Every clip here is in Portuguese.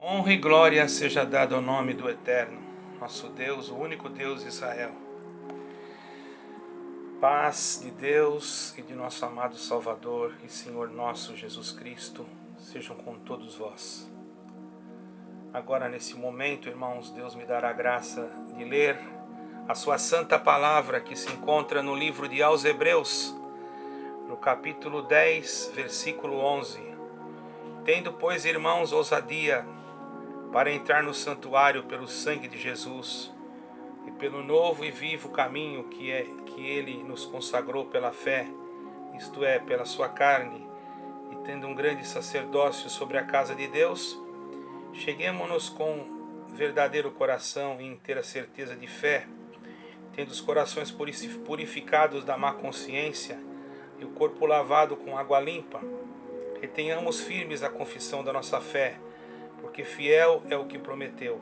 Honra e glória seja dada ao nome do Eterno, nosso Deus, o único Deus de Israel. Paz de Deus e de nosso amado Salvador e Senhor nosso Jesus Cristo sejam com todos vós. Agora, nesse momento, irmãos, Deus me dará a graça de ler a sua santa palavra que se encontra no livro de aos Hebreus, no capítulo 10, versículo 11. Tendo, pois, irmãos, ousadia para entrar no santuário pelo sangue de Jesus e pelo novo e vivo caminho que Ele nos consagrou pela fé, isto é, pela sua carne, e tendo um grande sacerdócio sobre a casa de Deus, cheguemo-nos com verdadeiro coração e inteira certeza de fé, tendo os corações purificados da má consciência e o corpo lavado com água limpa, retenhamos firmes a confissão da nossa fé, porque fiel é o que prometeu.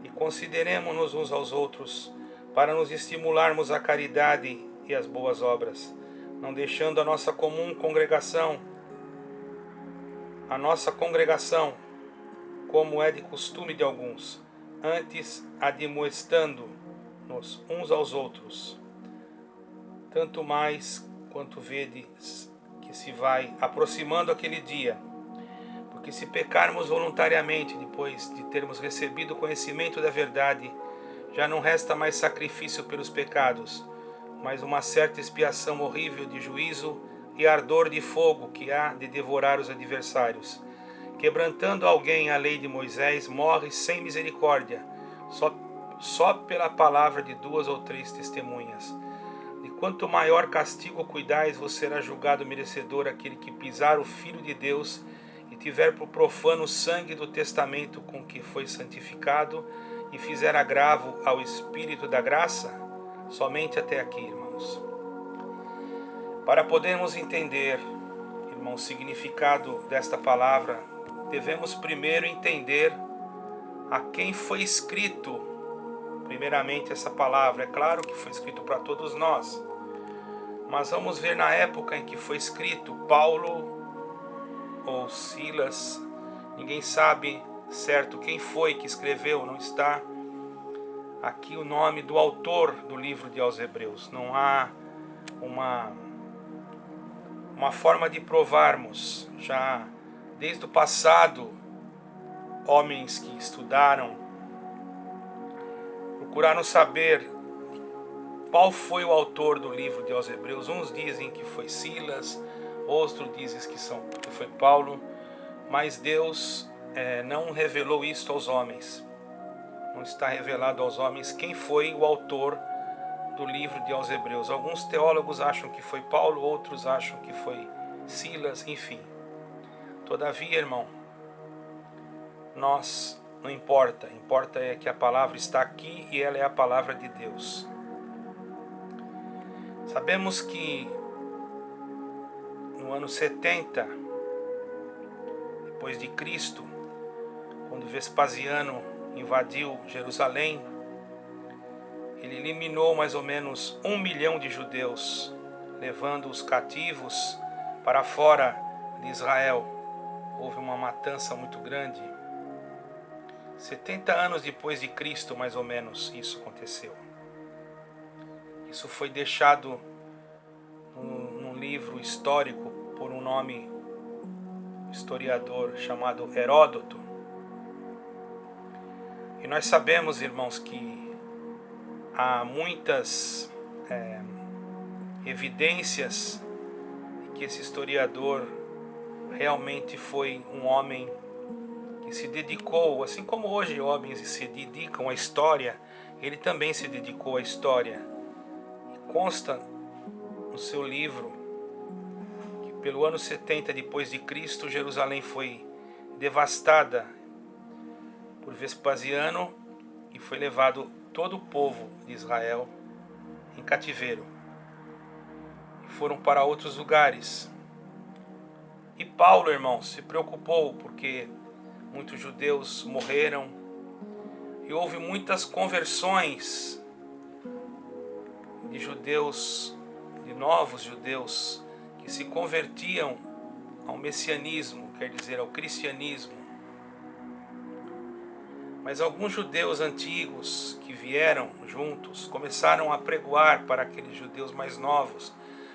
E consideremo-nos uns aos outros, para nos estimularmos à caridade e às boas obras, não deixando a nossa congregação, como é de costume de alguns, antes admoestando-nos uns aos outros. Tanto mais quanto vedes que se vai aproximando aquele dia, porque se pecarmos voluntariamente, depois de termos recebido o conhecimento da verdade, já não resta mais sacrifício pelos pecados, mas uma certa expiação horrível de juízo e ardor de fogo que há de devorar os adversários. Quebrantando alguém a lei de Moisés, morre sem misericórdia, só pela palavra de 2 ou 3 testemunhas. De quanto maior castigo cuidais, vos será julgado merecedor aquele que pisar o Filho de Deus e tiver por profano o sangue do testamento com que foi santificado e fizer agravo ao Espírito da graça. Somente até aqui, irmãos. Para podermos entender, irmãos, o significado desta palavra, devemos primeiro entender a quem foi escrito, primeiramente, essa palavra. É claro que foi escrito para todos nós, mas vamos ver na época em que foi escrito. Paulo ou Silas, ninguém sabe certo quem foi que escreveu, não está aqui o nome do autor do livro de aos Hebreus. Não há uma forma de provarmos. Já desde o passado, homens que estudaram procuraram saber qual foi o autor do livro de aos Hebreus. Uns dizem que foi Silas, outros dizem que foi Paulo, mas Deus não revelou isto aos homens. Não está revelado aos homens quem foi o autor do livro de aos Hebreus. Alguns teólogos acham que foi Paulo, outros acham que foi Silas, enfim. Todavia, irmão, não importa é que a palavra está aqui e ela é a palavra de Deus. Sabemos que no ano 70 depois de Cristo, quando Vespasiano invadiu Jerusalém, ele eliminou mais ou menos 1 milhão de judeus, levando os cativos para fora de Israel. Houve uma matança muito grande. 70 anos depois de Cristo, mais ou menos, isso aconteceu. Isso foi deixado num livro histórico por um historiador chamado Heródoto. E nós sabemos, irmãos, que há muitas evidências de que esse historiador realmente foi um homem que se dedicou, assim como hoje homens se dedicam à história, ele também se dedicou à história. E consta no seu livro que pelo ano 70 depois de Cristo, Jerusalém foi devastada por Vespasiano e foi levado todo o povo de Israel em cativeiro. E foram para outros lugares. E Paulo, irmãos, se preocupou porque muitos judeus morreram e houve muitas conversões de judeus, de novos judeus, que se convertiam ao messianismo, quer dizer, ao cristianismo. Mas alguns judeus antigos que vieram juntos começaram a pregoar para aqueles judeus mais novos,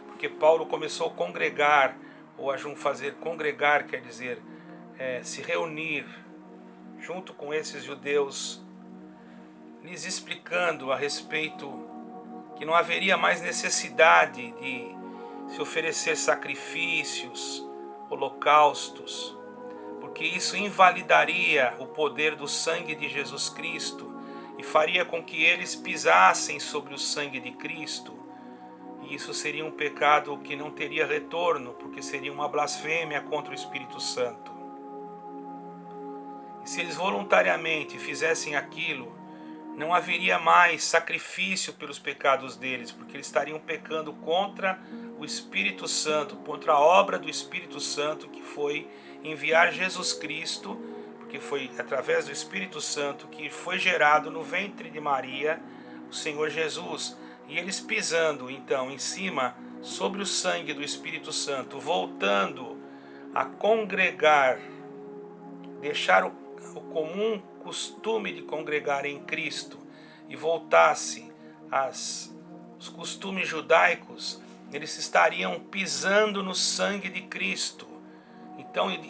porque Paulo começou a congregar, ou a fazer congregar, quer dizer, se reunir junto com esses judeus, lhes explicando a respeito que não haveria mais necessidade de se oferecer sacrifícios, holocaustos, porque isso invalidaria o poder do sangue de Jesus Cristo e faria com que eles pisassem sobre o sangue de Cristo. E isso seria um pecado que não teria retorno, porque seria uma blasfêmia contra o Espírito Santo. E se eles voluntariamente fizessem aquilo, não haveria mais sacrifício pelos pecados deles, porque eles estariam pecando contra o Espírito Santo, contra a obra do Espírito Santo, que foi enviar Jesus Cristo, porque foi através do Espírito Santo que foi gerado no ventre de Maria o Senhor Jesus. E eles pisando então em cima sobre o sangue do Espírito Santo, voltando a congregar, deixar o comum costume de congregar em Cristo e voltasse os costumes judaicos, eles estariam pisando no sangue de Cristo.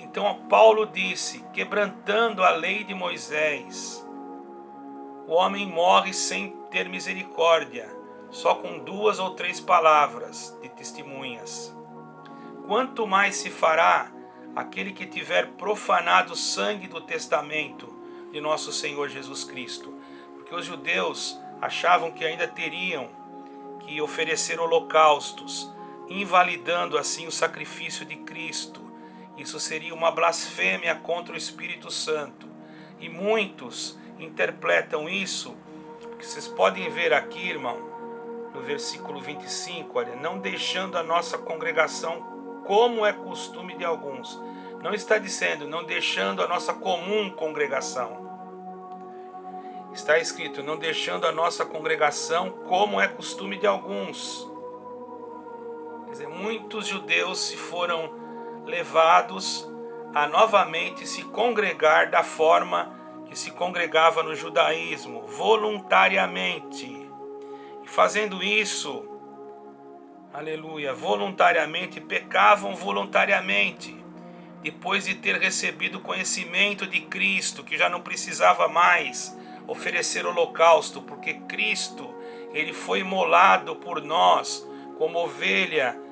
Então Paulo disse, quebrantando a lei de Moisés, o homem morre sem ter misericórdia, só com 2 ou 3 palavras de testemunhas. Quanto mais se fará aquele que tiver profanado o sangue do testamento de nosso Senhor Jesus Cristo? Porque os judeus achavam que ainda teriam que oferecer holocaustos, invalidando assim o sacrifício de Cristo. Isso seria uma blasfêmia contra o Espírito Santo. E muitos interpretam isso, porque vocês podem ver aqui, irmão, no versículo 25, olha, não deixando a nossa congregação como é costume de alguns. Não está dizendo, não deixando a nossa comum congregação. Está escrito, não deixando a nossa congregação como é costume de alguns. Quer dizer, muitos judeus se foram levados a novamente se congregar da forma que se congregava no judaísmo, voluntariamente. E fazendo isso, aleluia, voluntariamente, pecavam voluntariamente, depois de ter recebido conhecimento de Cristo, que já não precisava mais oferecer holocausto, porque Cristo, ele foi imolado por nós, como ovelha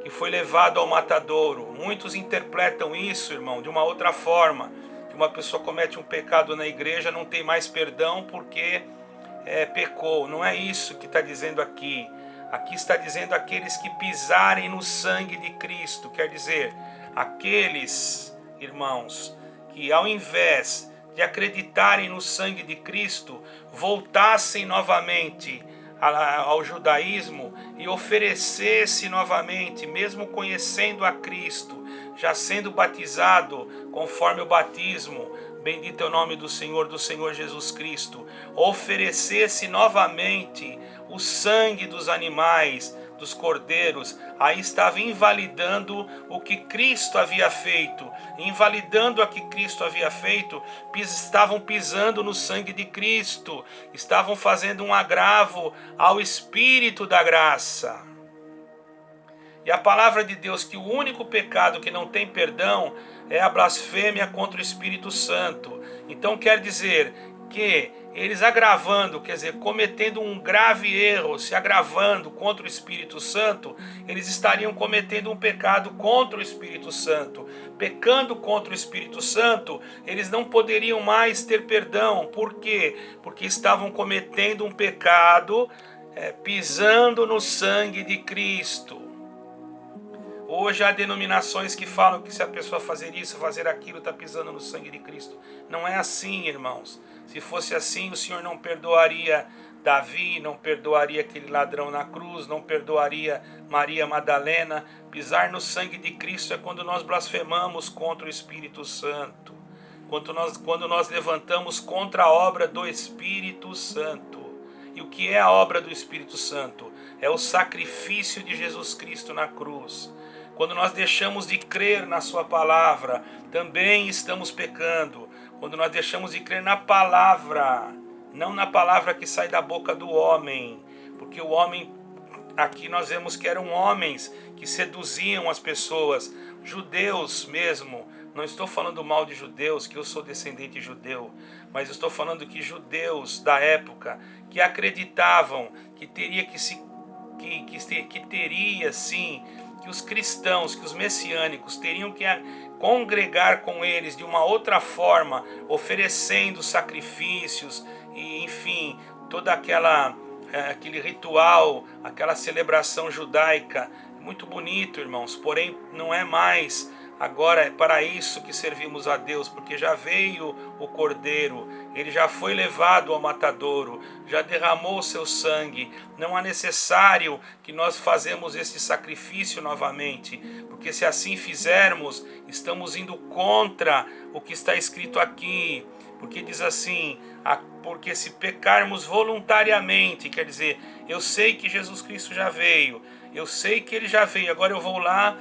que foi levado ao matadouro. Muitos interpretam isso, irmão, de uma outra forma, que uma pessoa comete um pecado na igreja, não tem mais perdão porque pecou. Não é isso que está dizendo aqui. Aqui está dizendo aqueles que pisarem no sangue de Cristo, quer dizer, aqueles, irmãos, que ao invés de acreditarem no sangue de Cristo, voltassem novamente ao judaísmo e oferecesse novamente, mesmo conhecendo a Cristo, já sendo batizado conforme o batismo, bendito é o nome do Senhor Jesus Cristo, oferecesse novamente o sangue dos animais, dos cordeiros, aí estava invalidando o que Cristo havia feito. Invalidando o que Cristo havia feito, estavam pisando no sangue de Cristo, estavam fazendo um agravo ao Espírito da graça. E a palavra de Deus, que o único pecado que não tem perdão é a blasfêmia contra o Espírito Santo. Então quer dizer que eles agravando, quer dizer, cometendo um grave erro, se agravando contra o Espírito Santo, eles estariam cometendo um pecado contra o Espírito Santo. Pecando contra o Espírito Santo, eles não poderiam mais ter perdão. Por quê? Porque estavam cometendo um pecado, pisando no sangue de Cristo. Hoje há denominações que falam que se a pessoa fazer isso, fazer aquilo, está pisando no sangue de Cristo. Não é assim, irmãos. Se fosse assim, o Senhor não perdoaria Davi, não perdoaria aquele ladrão na cruz, não perdoaria Maria Madalena. Pisar no sangue de Cristo é quando nós blasfemamos contra o Espírito Santo. Quando nós levantamos contra a obra do Espírito Santo. E o que é a obra do Espírito Santo? É o sacrifício de Jesus Cristo na cruz. Quando nós deixamos de crer na sua palavra, também estamos pecando. quando nós deixamos de crer na palavra, não na palavra que sai da boca do homem, porque o homem, aqui nós vemos que eram homens que seduziam as pessoas, judeus mesmo. Não estou falando mal de judeus, que eu sou descendente judeu, mas estou falando que judeus da época que acreditavam que teria que os cristãos, que os messiânicos teriam que congregar com eles de uma outra forma, oferecendo sacrifícios e, enfim, toda aquele ritual, aquela celebração judaica. Muito bonito, irmãos, porém não é mais. Agora é para isso que servimos a Deus, porque já veio o Cordeiro, ele já foi levado ao matadouro, já derramou o seu sangue. Não é necessário que nós façamos esse sacrifício novamente, porque se assim fizermos, estamos indo contra o que está escrito aqui. Porque diz assim, porque se pecarmos voluntariamente, quer dizer, eu sei que Jesus Cristo já veio, eu sei que ele já veio, agora eu vou lá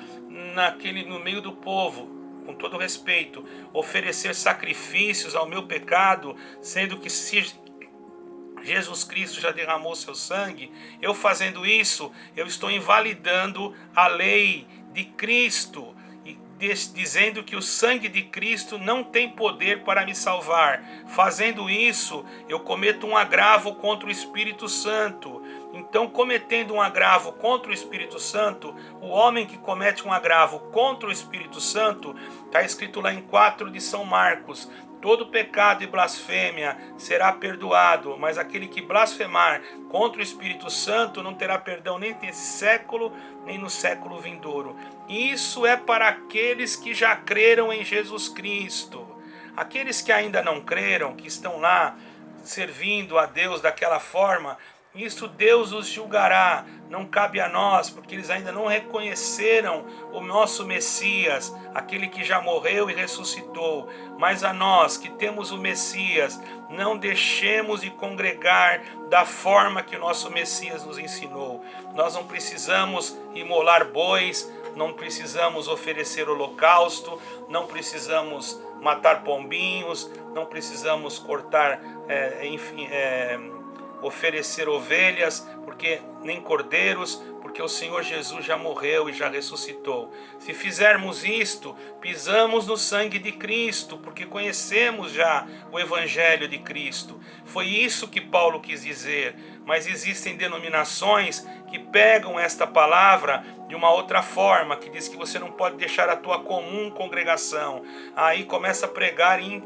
no meio do povo, com todo respeito, oferecer sacrifícios ao meu pecado, sendo que se Jesus Cristo já derramou seu sangue, eu fazendo isso, eu estou invalidando a lei de Cristo, dizendo que o sangue de Cristo não tem poder para me salvar. Fazendo isso, eu cometo um agravo contra o Espírito Santo. Então, cometendo um agravo contra o Espírito Santo, o homem que comete um agravo contra o Espírito Santo, está escrito lá em 4 de São Marcos, todo pecado e blasfêmia será perdoado, mas aquele que blasfemar contra o Espírito Santo não terá perdão nem nesse século, nem no século vindouro. Isso é para aqueles que já creram em Jesus Cristo. Aqueles que ainda não creram, que estão lá servindo a Deus daquela forma, isso Deus os julgará, não cabe a nós, porque eles ainda não reconheceram o nosso Messias, aquele que já morreu e ressuscitou. Mas a nós que temos o Messias, não deixemos de congregar da forma que o nosso Messias nos ensinou. Nós não precisamos imolar bois, não precisamos oferecer holocausto, não precisamos matar pombinhos, não precisamos cortar, oferecer ovelhas, porque nem cordeiros, porque o Senhor Jesus já morreu e já ressuscitou. Se fizermos isto, pisamos no sangue de Cristo, porque conhecemos já o Evangelho de Cristo. Foi isso que Paulo quis dizer, mas existem denominações que pegam esta palavra de uma outra forma, que diz que você não pode deixar a tua comum congregação. Aí começa a pregar e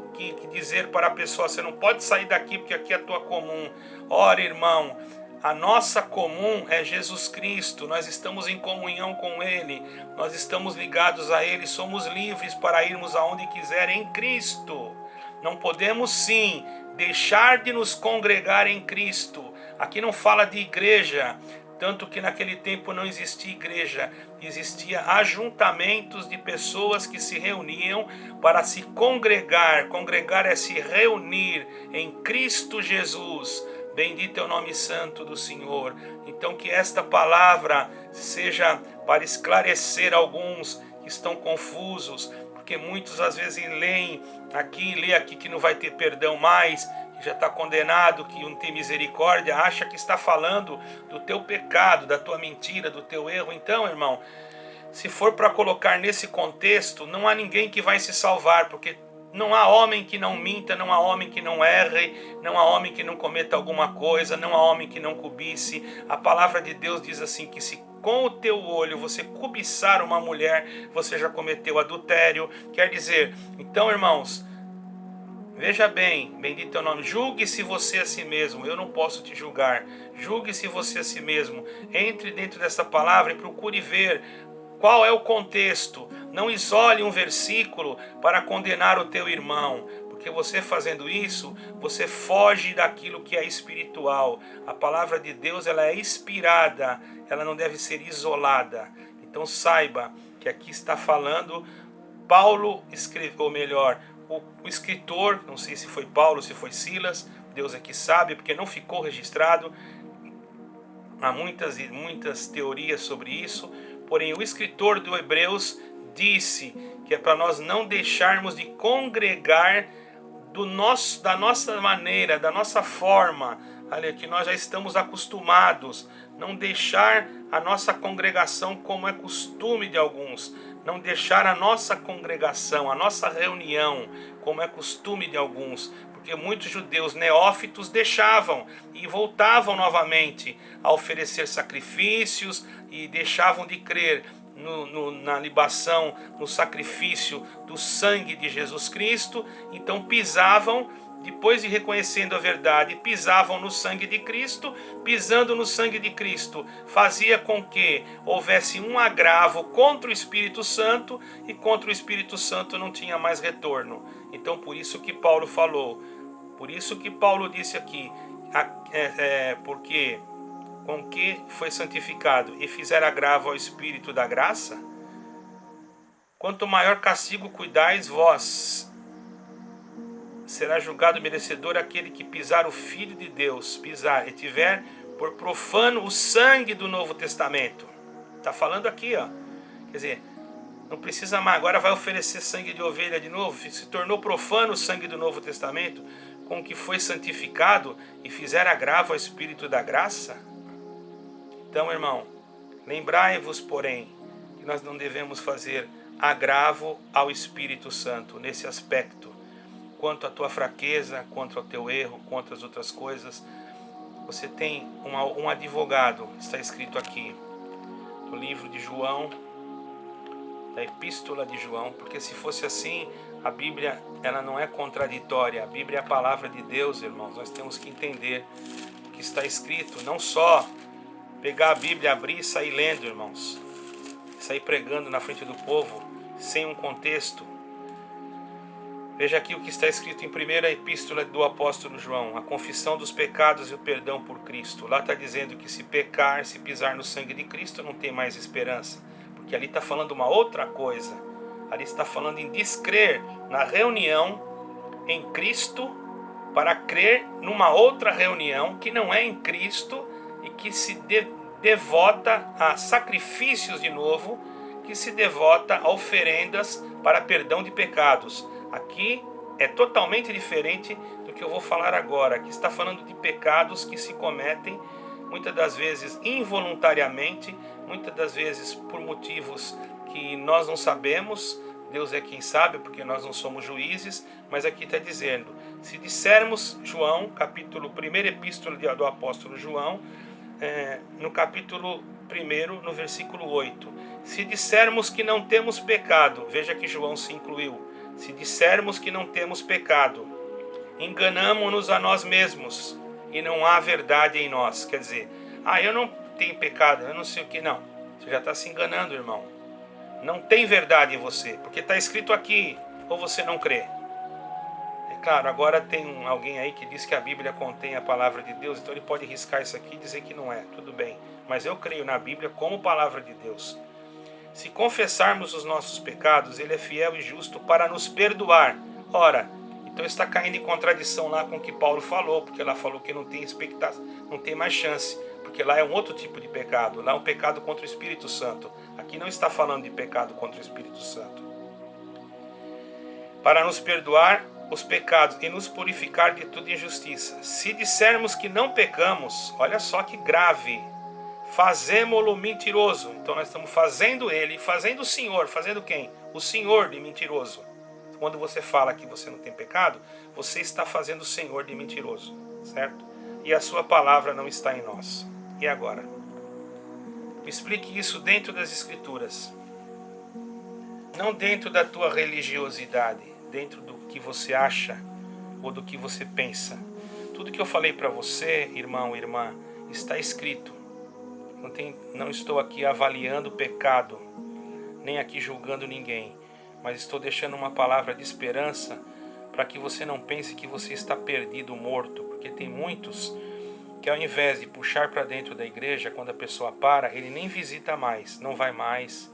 dizer para a pessoa, você não pode sair daqui porque aqui é a tua comum. Ora, irmão, a nossa comum é Jesus Cristo, nós estamos em comunhão com Ele, nós estamos ligados a Ele, somos livres para irmos aonde quiser em Cristo. Não podemos sim deixar de nos congregar em Cristo. Aqui não fala de igreja, tanto que naquele tempo não existia igreja, existia ajuntamentos de pessoas que se reuniam para se congregar. Congregar é se reunir em Cristo Jesus. Bendito é o nome santo do Senhor. Então que esta palavra seja para esclarecer alguns que estão confusos, porque muitos às vezes lê aqui que não vai ter perdão mais, que já está condenado, que não tem misericórdia, acha que está falando do teu pecado, da tua mentira, do teu erro. Então, irmão, se for para colocar nesse contexto, não há ninguém que vai se salvar, porque não há homem que não minta, não há homem que não erre, não há homem que não cometa alguma coisa, não há homem que não cobice. A palavra de Deus diz assim, que se com o teu olho você cobiçar uma mulher, você já cometeu adultério. Quer dizer, então, irmãos, veja bem, bendito é o nome, julgue-se você a si mesmo, eu não posso te julgar. Julgue-se você a si mesmo, entre dentro dessa palavra e procure ver qual é o contexto. Não isole um versículo para condenar o teu irmão, porque você fazendo isso, você foge daquilo que é espiritual. A palavra de Deus, ela é inspirada, ela não deve ser isolada. Então saiba que aqui está falando, Paulo escreveu, ou melhor, o escritor, não sei se foi Paulo, se foi Silas, Deus é que sabe, porque não ficou registrado. Há muitas teorias sobre isso, porém o escritor do Hebreus disse que é para nós não deixarmos de congregar da nossa maneira, da nossa forma, que nós já estamos acostumados, não deixar a nossa congregação como é costume de alguns, não deixar a nossa congregação, a nossa reunião como é costume de alguns, porque muitos judeus neófitos deixavam e voltavam novamente a oferecer sacrifícios e deixavam de crer na libação, no sacrifício do sangue de Jesus Cristo. Então pisavam, depois de reconhecendo a verdade, pisavam no sangue de Cristo. Pisando no sangue de Cristo fazia com que houvesse um agravo contra o Espírito Santo, e contra o Espírito Santo não tinha mais retorno. Então por isso que Paulo falou, por isso que Paulo disse aqui, porque com que foi santificado e fizer agravo ao Espírito da graça, quanto maior castigo cuidais vós, será julgado merecedor aquele que pisar o Filho de Deus, pisar e tiver por profano o sangue do Novo Testamento. Está falando aqui, ó. Quer dizer, não precisa mais, agora vai oferecer sangue de ovelha de novo, se tornou profano o sangue do Novo Testamento, com que foi santificado e fizer agravo ao Espírito da graça. Então, irmão, lembrai-vos, porém, que nós não devemos fazer agravo ao Espírito Santo nesse aspecto. Quanto à tua fraqueza, quanto ao teu erro, quanto às outras coisas, você tem um advogado, está escrito aqui no livro de João, da Epístola de João, porque se fosse assim, a Bíblia ela não é contraditória, a Bíblia é a palavra de Deus, irmãos. Nós temos que entender o que está escrito, não só pegar a Bíblia, abrir e sair lendo, irmãos, sair pregando na frente do povo, sem um contexto. Veja aqui o que está escrito em primeira epístola do apóstolo João, a confissão dos pecados e o perdão por Cristo. Lá está dizendo que se pecar, se pisar no sangue de Cristo, não tem mais esperança, porque ali está falando uma outra coisa. Ali está falando em descrer na reunião em Cristo, para crer numa outra reunião que não é em Cristo, e que se devota a sacrifícios de novo, que se devota a oferendas para perdão de pecados. Aqui é totalmente diferente do que eu vou falar agora. Aqui está falando de pecados que se cometem muitas das vezes involuntariamente, muitas das vezes por motivos que nós não sabemos. Deus é quem sabe, porque nós não somos juízes, mas aqui está dizendo, se dissermos, João, capítulo 1, epístola do apóstolo João, no capítulo 1, no versículo 8, se dissermos que não temos pecado, veja que João se incluiu, se dissermos que não temos pecado, enganamo-nos a nós mesmos e não há verdade em nós. Quer dizer, eu não tenho pecado, eu não sei o que, não. Você já está se enganando, irmão. Não tem verdade em você, porque está escrito aqui, ou você não crê. É claro, agora tem alguém aí que diz que a Bíblia contém a palavra de Deus, então ele pode riscar isso aqui e dizer que não é, tudo bem. Mas eu creio na Bíblia como palavra de Deus. Se confessarmos os nossos pecados, Ele é fiel e justo para nos perdoar. Ora, então está caindo em contradição lá com o que Paulo falou, porque lá falou que não tem expectativa, não tem mais chance, porque lá é um outro tipo de pecado, lá é um pecado contra o Espírito Santo. Aqui não está falando de pecado contra o Espírito Santo. Para nos perdoar os pecados e nos purificar de toda injustiça. Se dissermos que não pecamos, olha só que grave, fazemo-lo mentiroso. Então nós estamos fazendo ele, fazendo o Senhor, fazendo quem? O Senhor de mentiroso. Quando você fala que você não tem pecado, você está fazendo o Senhor de mentiroso, certo? E a sua palavra não está em nós. E agora? Me explique isso dentro das Escrituras. Não dentro da tua religiosidade, dentro do que você acha ou do que você pensa. Tudo que eu falei para você, irmão, irmã, está escrito. Não estou aqui avaliando o pecado, nem aqui julgando ninguém, mas estou deixando uma palavra de esperança para que você não pense que você está perdido, morto, porque tem muitos que ao invés de puxar para dentro da igreja, quando a pessoa para, ele nem visita mais, não vai mais,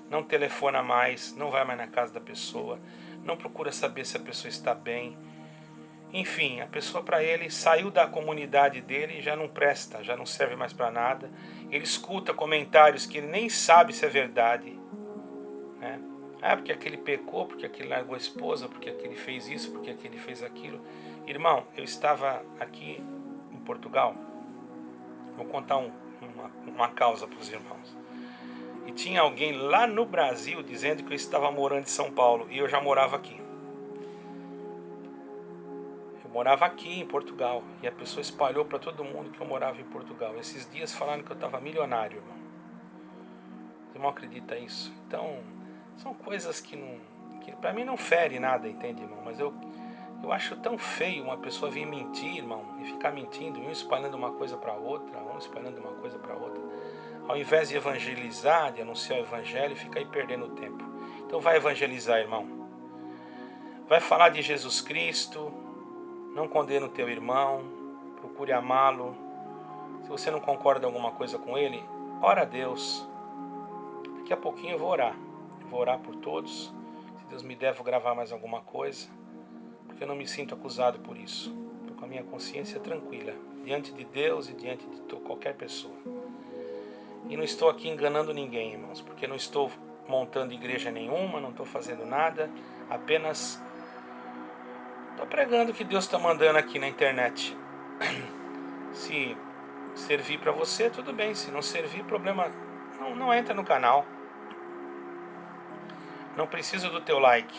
não telefona mais, não vai mais na casa da pessoa, não procura saber se a pessoa está bem. Enfim, a pessoa para ele saiu da comunidade dele e já não presta, já não serve mais para nada. Ele escuta comentários que ele nem sabe se é verdade, né? Ah, porque aquele pecou, porque aquele largou a esposa, porque aquele fez isso, porque aquele fez aquilo. Irmão, eu estava aqui em Portugal, vou contar uma causa para os irmãos. E tinha alguém lá no Brasil dizendo que eu estava morando em São Paulo e eu já morava aqui. Eu morava aqui em Portugal e a pessoa espalhou para todo mundo que eu morava em Portugal. Esses dias falaram que eu estava milionário, irmão. Você não acredita nisso? Então, são coisas que para mim não fere nada, entende, irmão? Mas eu acho tão feio uma pessoa vir mentir, irmão, e ficar mentindo, um espalhando uma coisa para outra, um espalhando uma coisa para outra. Ao invés de evangelizar, de anunciar o evangelho, fica aí perdendo tempo. Então vai evangelizar, irmão. Vai falar de Jesus Cristo, não condena o teu irmão, procure amá-lo. Se você não concorda em alguma coisa com ele, ora a Deus. Daqui a pouquinho eu vou orar. Eu vou orar por todos. Se Deus me der, vou gravar mais alguma coisa. Porque eu não me sinto acusado por isso. Estou com a minha consciência tranquila, diante de Deus e diante de qualquer pessoa. E não estou aqui enganando ninguém, irmãos, porque não estou montando igreja nenhuma, não estou fazendo nada, apenas estou pregando o que Deus está mandando aqui na internet. Se servir para você, tudo bem. Se não servir, problema não entra no canal. Não preciso do teu like.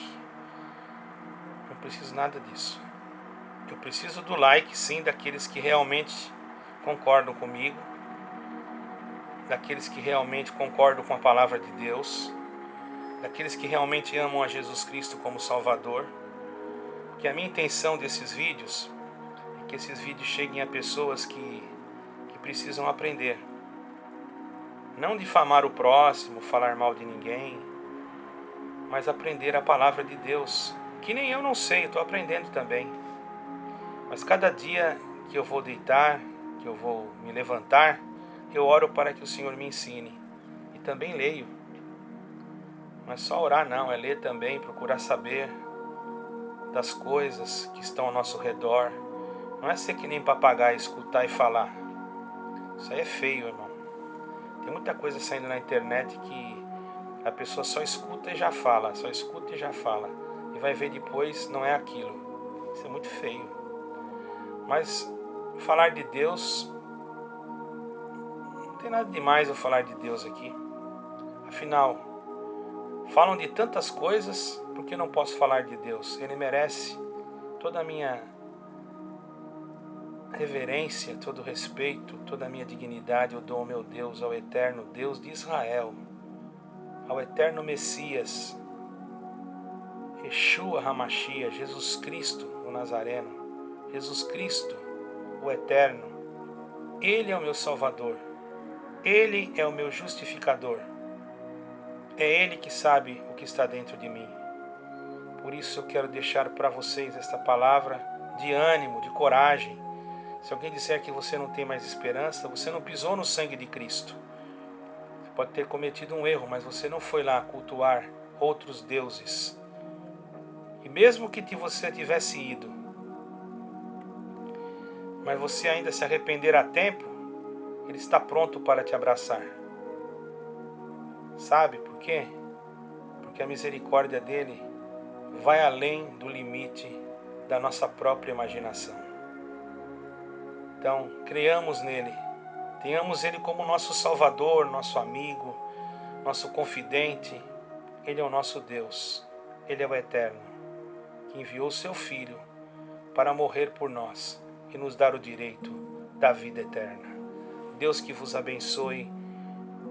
Não preciso nada disso. Eu preciso do like, sim, daqueles que realmente concordam comigo, daqueles que realmente concordam com a palavra de Deus, daqueles que realmente amam a Jesus Cristo como Salvador. Que a minha intenção desses vídeos é que esses vídeos cheguem a pessoas que precisam aprender. Não difamar o próximo, falar mal de ninguém, mas aprender a palavra de Deus. Que nem eu não sei, estou aprendendo também. Mas cada dia que eu vou deitar, que eu vou me levantar, eu oro para que o Senhor me ensine. E também leio. Não é só orar não, é ler também, procurar saber das coisas que estão ao nosso redor. Não é ser que nem papagaio, escutar e falar. Isso aí é feio, irmão. Tem muita coisa saindo na internet que a pessoa só escuta e já fala, só escuta e já fala. E vai ver depois, não é aquilo. Isso é muito feio. Mas falar de Deus, não tem nada demais eu falar de Deus aqui. Afinal, falam de tantas coisas, por que não posso falar de Deus? Ele merece toda a minha reverência, todo o respeito, toda a minha dignidade. Eu dou ao meu Deus, ao eterno Deus de Israel, ao eterno Messias, Yeshua HaMashiach, Jesus Cristo, o Nazareno, Jesus Cristo, o eterno. Ele é o meu Salvador, Ele é o meu justificador, é Ele que sabe o que está dentro de mim. Por isso eu quero deixar para vocês esta palavra de ânimo, de coragem. Se alguém disser que você não tem mais esperança, você não pisou no sangue de Cristo. Você pode ter cometido um erro, mas você não foi lá cultuar outros deuses. E mesmo que você tivesse ido, mas você ainda se arrepender a tempo, Ele está pronto para te abraçar. Sabe por quê? Porque a misericórdia dele vai além do limite da nossa própria imaginação. Então, creiamos nele, tenhamos ele como nosso Salvador, nosso amigo, nosso confidente. Ele é o nosso Deus, ele é o Eterno, que enviou o seu Filho para morrer por nós e nos dar o direito da vida eterna. Deus que vos abençoe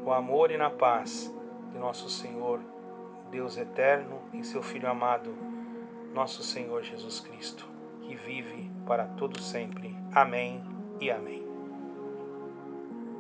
com amor e na paz de nosso Senhor, Deus eterno e seu Filho amado, nosso Senhor Jesus Cristo, que vive para todo sempre. Amém e amém.